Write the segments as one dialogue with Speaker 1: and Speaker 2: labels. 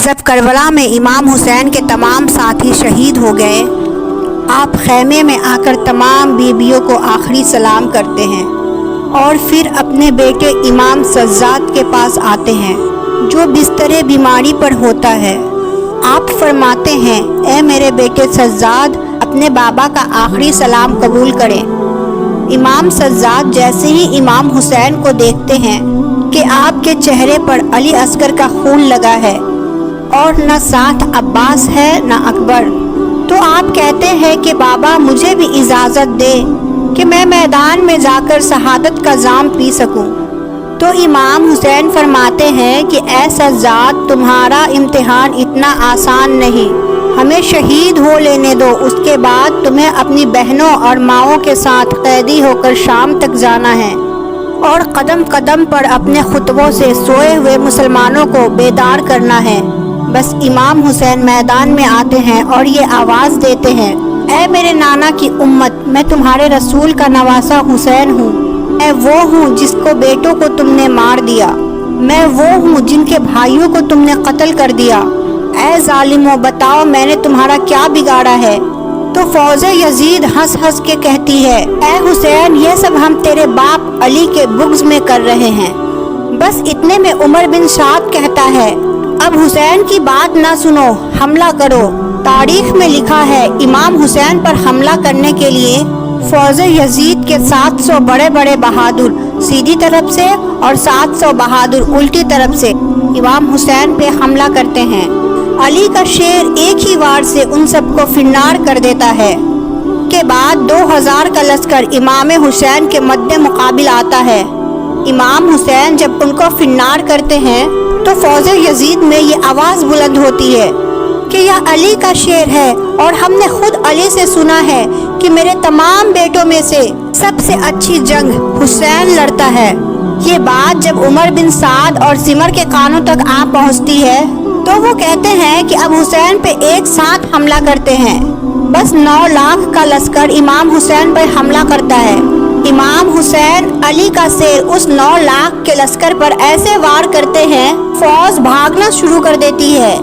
Speaker 1: जब करबला में इमाम हुसैन के तमाम साथी शहीद हो गए, आप खैमे में आकर तमाम बीबियों को आखिरी सलाम करते हैं और फिर अपने बेटे इमाम सज्जाद के पास आते हैं जो बिस्तरे बीमारी पर होता है। आप फरमाते हैं, ए मेरे बेटे सज्जाद, अपने बाबा का आखिरी सलाम कबूल करें। इमाम सज्जाद जैसे ही इमाम हुसैन को देखते हैं कि आपके चेहरे पर अली अस्कर का खून लगा है और न साथ अब्बास है न अकबर, तो आप कहते हैं कि बाबा मुझे भी इजाज़त दे कि मैं मैदान में जाकर शहादत का जाम पी सकूं। तो इमाम हुसैन फरमाते हैं कि ऐ सज्जाद, तुम्हारा इम्तिहान इतना आसान नहीं, हमें शहीद हो लेने दो, उसके बाद तुम्हें अपनी बहनों और माओं के साथ कैदी होकर शाम तक जाना है और कदम कदम पर अपने खुतबों से सोए हुए मुसलमानों को बेदार करना है। बस इमाम हुसैन मैदान में आते हैं और ये आवाज़ देते हैं, ऐ मेरे नाना की उम्मत, मैं तुम्हारे रसूल का नवासा हुसैन हूँ। मैं वो हूँ जिसको बेटों को तुमने मार दिया, मैं वो हूँ जिनके भाइयों को तुमने कत्ल कर दिया। ऐ जालिमों, बताओ मैंने तुम्हारा क्या बिगाड़ा है? तो फौजे यजीद हंस हंस के कहती है, ऐ हुसैन, ये सब हम तेरे बाप अली के बुग़्ज़ में कर रहे हैं। बस इतने में उमर बिन साद कहता है, अब हुसैन की बात ना सुनो, हमला करो। तारीख में लिखा है, इमाम हुसैन पर हमला करने के लिए फौज यजीद के 700 बड़े बड़े बहादुर सीधी तरफ से और 700 बहादुर उल्टी तरफ से इमाम हुसैन पे हमला करते हैं। अली का शेर एक ही वार से उन सबको फिन्नार कर देता है। के बाद 2000 का लश्कर इमाम हुसैन के मद्दे मुकाबिल आता है। इमाम हुसैन जब उनको फिन्नार करते हैं तो फौज यजीद में ये आवाज़ बुलंद होती है कि यह अली का शेर है और हमने खुद अली से सुना है कि मेरे तमाम बेटों में से सबसे अच्छी जंग हुसैन लड़ता है। ये बात जब उमर बिन साद और सिमर के कानों तक आ पहुंचती है तो वो कहते हैं कि अब हुसैन पे एक साथ हमला करते हैं। बस 9 लाख का लश्कर इमाम हुसैन पर हमला करता है। इमाम हुसैन अली का शेर उस 9 लाख के लश्कर पर ऐसे वार करते हैं, फौज भागना शुरू कर देती है।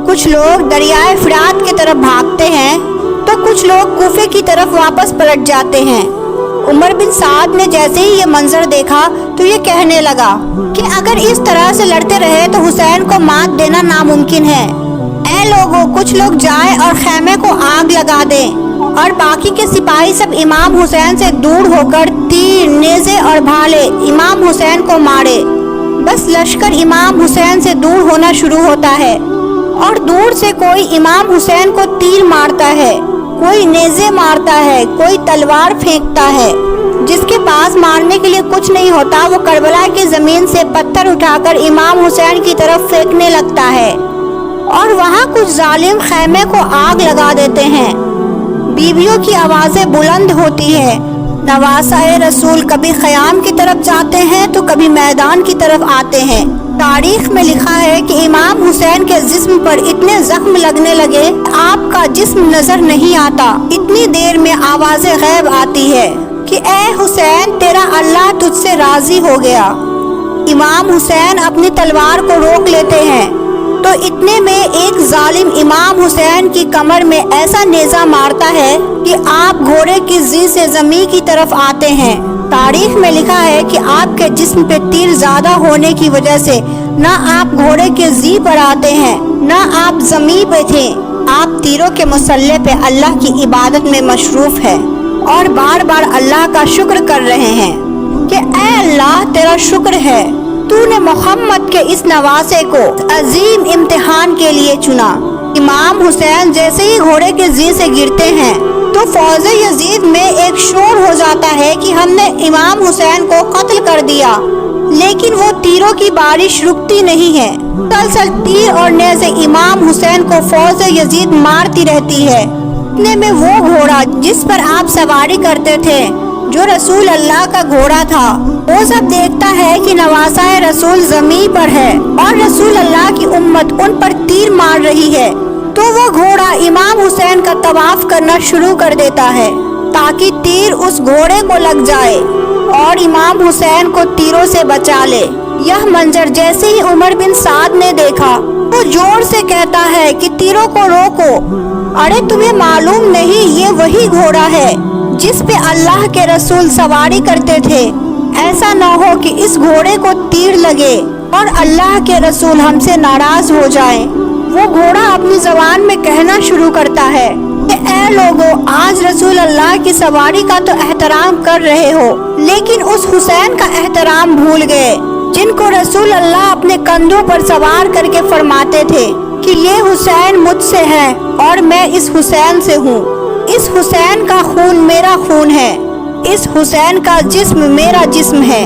Speaker 1: कुछ लोग दरियाए फिरात की तरफ भागते हैं तो कुछ लोग कूफे की तरफ वापस पलट जाते हैं। उमर बिन साद ने जैसे ही ये मंजर देखा तो ये कहने लगा कि अगर इस तरह से लड़ते रहे तो हुसैन को मात देना नामुमकिन है। ऐ लोगों, कुछ लोग जाएं और खैमे को आग लगा दें और बाकी के सिपाही सब इमाम हुसैन से दूर होकर तीर, नेज़े और भाले इमाम हुसैन को मारे। बस लश्कर इमाम हुसैन से दूर होना शुरू होता है और दूर से कोई इमाम हुसैन को तीर मारता है, कोई नेज़े मारता है, कोई तलवार फेंकता है। जिसके पास मारने के लिए कुछ नहीं होता वो करबला की जमीन से पत्थर उठाकर इमाम हुसैन की तरफ फेंकने लगता है और वहाँ कुछ जालिम खैमे को आग लगा देते हैं। बीवियों की आवाज़ें बुलंद होती है। नवासा रसूल कभी ख़याम की तरफ जाते हैं तो कभी मैदान की तरफ आते हैं। तारीख में लिखा है कि इमाम हुसैन के जिस्म पर इतने जख्म लगने लगे, आपका जिस्म नजर नहीं आता। इतनी देर में आवाज़े गैब आती है कि ए हुसैन, तेरा अल्लाह तुझसे राजी हो गया। इमाम हुसैन अपनी तलवार को रोक लेते हैं तो इतने में एक जालिम इमाम हुसैन की कमर में ऐसा नेज़ा मारता है कि आप घोड़े की जी से ज़मीन की तरफ आते हैं। तारीख में लिखा है कि आपके जिस्म पे तीर ज्यादा होने की वजह से न आप घोड़े के जी पर आते हैं न आप ज़मीन पे थे। आप तीरों के मुसल्ले पे अल्लाह की इबादत में मशरूफ है और बार बार अल्लाह का शुक्र कर रहे हैं कि ऐ अल्लाह, तेरा शुक्र है, तूने मोहम्मद के इस नवासे को अजीम इम्तिहान के लिए चुना। इमाम हुसैन जैसे ही घोड़े के जी से गिरते हैं तो फौज यजीद में एक शोर हो जाता है कि हमने इमाम हुसैन को कत्ल कर दिया, लेकिन वो तीरों की बारिश रुकती नहीं है। मुसलसल तीर और नेज़े इमाम हुसैन को फौज यजीद मारती रहती है। इतने में वो घोड़ा जिस पर आप सवारी करते थे, जो रसूल अल्लाह का घोड़ा था, वो सब देखता है कि नवासा रसूल जमीन पर है और रसूल अल्लाह की उम्मत उन पर तीर मार रही है। तो वो घोड़ा इमाम हुसैन का तवाफ करना शुरू कर देता है ताकि तीर उस घोड़े को लग जाए और इमाम हुसैन को तीरों से बचा ले। यह मंजर जैसे ही उमर बिन साद ने देखा وہ زور سے کہتا ہے کہ تیروں کو روکو، ارے تمہیں معلوم نہیں یہ وہی گھوڑا ہے جس پہ اللہ کے رسول سواری کرتے تھے، ایسا نہ ہو کہ اس گھوڑے کو تیر لگے اور اللہ کے رسول ہم سے ناراض ہو جائیں۔ وہ گھوڑا اپنی زبان میں کہنا شروع کرتا ہے کہ اے لوگو، آج رسول اللہ کی سواری کا تو احترام کر رہے ہو، لیکن اس حسین کا احترام بھول گئے جن کو رسول اللہ اپنے کندھوں پر سوار کر کے فرماتے تھے کہ یہ حسین مجھ سے ہے اور میں اس حسین سے ہوں، اس حسین کا خون میرا خون ہے، اس حسین کا جسم میرا جسم ہے۔